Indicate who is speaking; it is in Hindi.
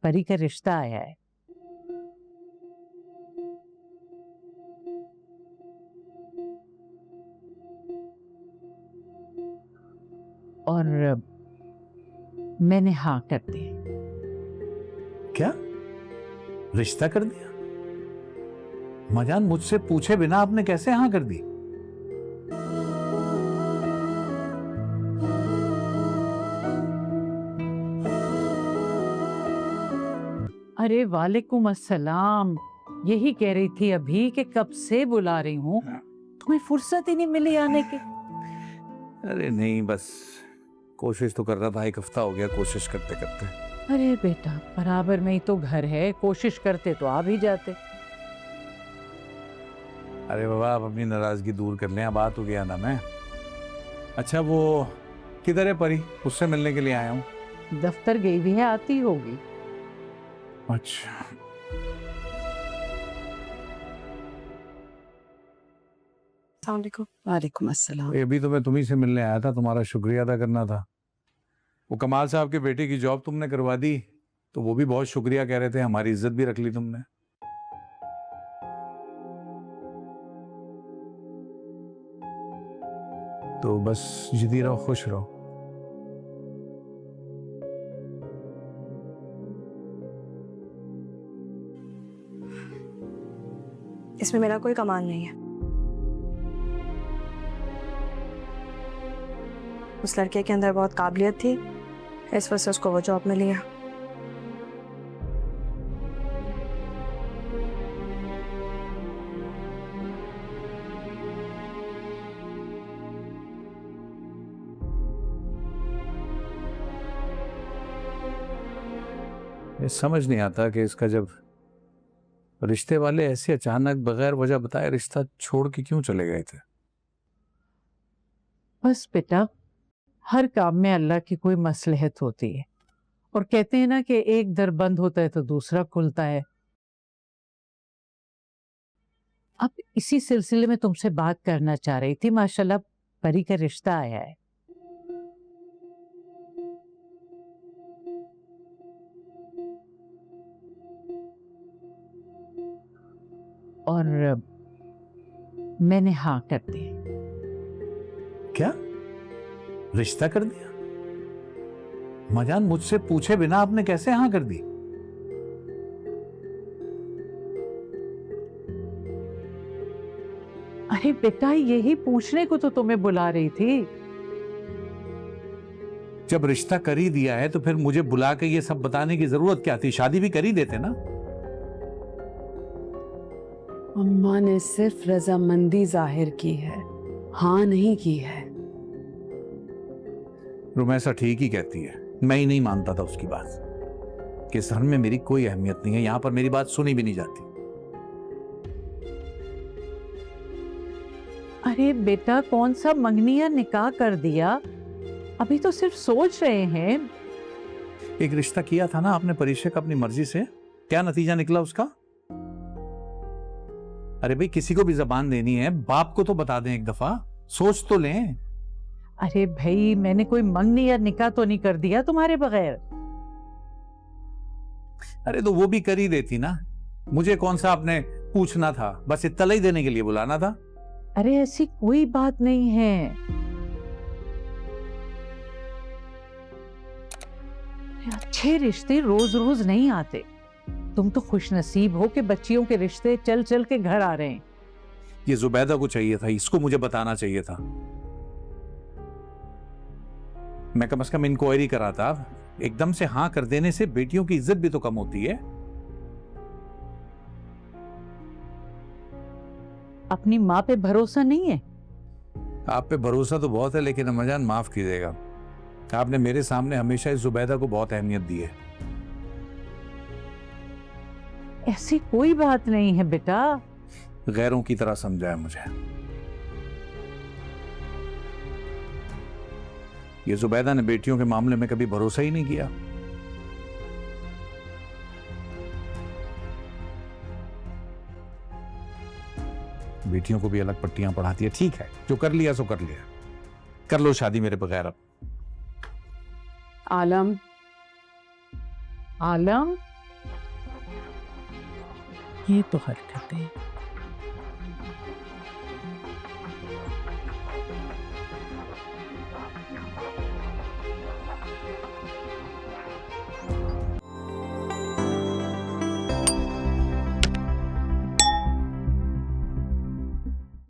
Speaker 1: परी का रिश्ता आया है। और मैंने हाँ कर दी।
Speaker 2: क्या रिश्ता कर दिया? मजान, मुझसे पूछे बिना आपने कैसे हाँ कर दी?
Speaker 1: अरे वालेकुम अस्सलाम। यही कह रही थी अभी कि कब से बुला रही हूँ, तुम्हें फुर्सत ही नहीं मिली आने की।
Speaker 2: अरे नहीं, बस कोशिश तो कर रहा था, एक हफ्ता हो गया कोशिश करते करते।
Speaker 1: अरे बेटा, बराबर में ही तो घर है, कोशिश करते तो आ भी जाते।
Speaker 2: अरे बाबा, आप अपनी नाराजगी दूर कर लें, अब आ तो गया ना मैं। अच्छा, वो किधर है परी? उससे मिलने के लिए आया हूँ।
Speaker 1: दफ्तर गई भी है, आती होगी।
Speaker 2: अच्छा,
Speaker 3: वालेकुम अस्सलाम।
Speaker 2: अभी तो मैं तुम्ही से मिलने आया था, तुम्हारा शुक्रिया अदा करना था। वो कमाल साहब के बेटे की जॉब तुमने करवा दी, तो वो भी बहुत शुक्रिया कह रहे थे, हमारी इज्जत भी रख ली तुमने। तो बस जिद्दी रहो, खुश रहो।
Speaker 4: इसमें मेरा कोई कमाल नहीं है। उस लड़के के अंदर बहुत काबिलियत थी, इस वजह से उसको वो जॉब में लिया।
Speaker 2: ये समझ नहीं आता कि इसका जब रिश्ते वाले ऐसे अचानक बगैर वजह बताए रिश्ता छोड़ के क्यों चले गए थे।
Speaker 1: बस बेटा, हर काम में अल्लाह की कोई मसलहत होती है, और कहते हैं ना कि एक दर बंद होता है तो दूसरा खुलता है। अब इसी सिलसिले में तुमसे बात करना चाह रही थी। माशाल्लाह परी का रिश्ता आया है। और मैंने हाँ कर दी।
Speaker 2: क्या रिश्ता कर दिया? मजान, मुझसे पूछे बिना आपने कैसे हाँ कर दी?
Speaker 1: अरे बेटा, यही पूछने को तो तुम्हें बुला रही थी।
Speaker 2: जब रिश्ता कर ही दिया है तो फिर मुझे बुला के ये सब बताने की जरूरत क्या थी? शादी भी कर ही देते ना।
Speaker 3: अम्मा ने सिर्फ रजामंदी जाहिर की है, हाँ नहीं की है।
Speaker 2: रुमैसा ठीक ही कहती है, मैं ही नहीं मानता था उसकी बात कि इस घर में मेरी कोई अहमियत नहीं है, यहां पर मेरी बात सुनी भी नहीं जाती।
Speaker 1: अरे बेटा, कौन सा मंगनिया निकाह कर दिया, अभी तो सिर्फ सोच रहे हैं।
Speaker 2: एक रिश्ता किया था ना आपने परिचय का अपनी मर्जी से, क्या नतीजा निकला उसका? अरे भाई, किसी को भी जबान देनी है, बाप को तो बता दें एक दफा, सोच तो लें।
Speaker 1: अरे भाई, मैंने कोई मंगनी या निकाह तो नहीं कर दिया तुम्हारे बगैर।
Speaker 2: अरे तो वो भी कर ही देती ना, मुझे कौन सा आपने पूछना था, बस इत्तला ही देने के लिए बुलाना था।
Speaker 1: अरे ऐसी कोई बात नहीं है। अच्छे रिश्ते रोज रोज नहीं आते। तुम तो खुशनसीब हो कि बच्चियों के रिश्ते चल चल के घर आ रहे हैं।
Speaker 2: ये जुबैदा को चाहिए था, इसको मुझे बताना चाहिए था। मैं कम से कम इंक्वायरी कराता। एकदम से हाँ कर देने से बेटियों की इज्जत भी तो कम होती है।
Speaker 1: अपनी माँ पे भरोसा नहीं है?
Speaker 2: आप पे भरोसा तो बहुत है, लेकिन अम्माजान माफ कीजिएगा, आपने मेरे सामने हमेशा इस जुबैदा को बहुत अहमियत दी है।
Speaker 1: ऐसी कोई बात नहीं है बेटा।
Speaker 2: गैरों की तरह समझा है मुझे। ये जुबैदा ने बेटियों के मामले में कभी भरोसा ही नहीं किया। बेटियों को भी अलग पट्टियां पढ़ाती है। ठीक है, जो कर लिया सो कर लिया, कर लो शादी मेरे बगैर। अब
Speaker 3: आलम,
Speaker 1: आलम, ये तो हरकतें।